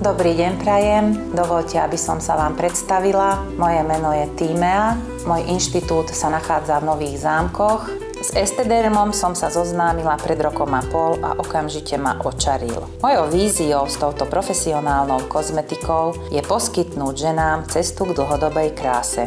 Dobrý deň prajem, dovoľte, aby som sa vám predstavila. Moje meno je Tímea, môj inštitút sa nachádza v Nových Zámkoch. S Estedermom som sa zoznámila pred rokom a pol a okamžite ma očaril. Mojou víziou s touto profesionálnou kozmetikou je poskytnúť ženám cestu k dlhodobej kráse.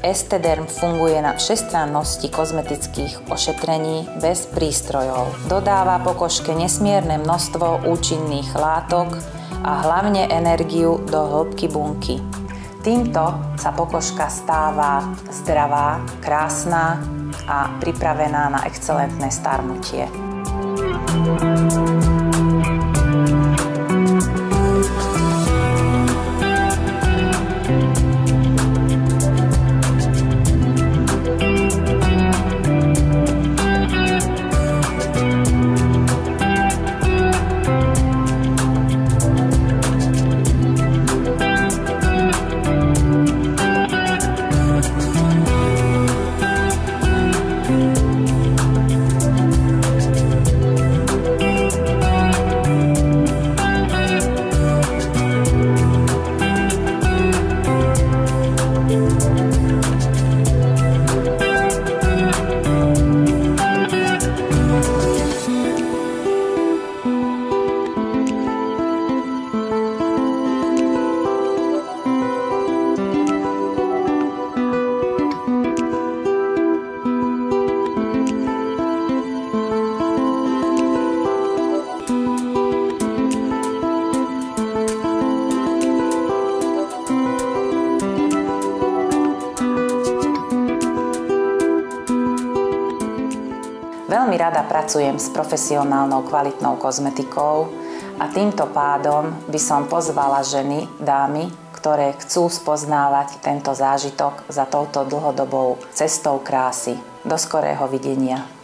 Estederm funguje na všestrannosti kozmetických ošetrení bez prístrojov. Dodáva pokožke nesmierne množstvo účinných látok a hlavne energiu do hĺbky bunky. Týmto sa pokožka stáva zdravá, krásna a pripravená na excelentné starnutie. Veľmi rada pracujem s profesionálnou kvalitnou kozmetikou a týmto pádom by som pozvala ženy, dámy, ktoré chcú spoznávať tento zážitok za touto dlhodobou cestou krásy. Do skorého videnia.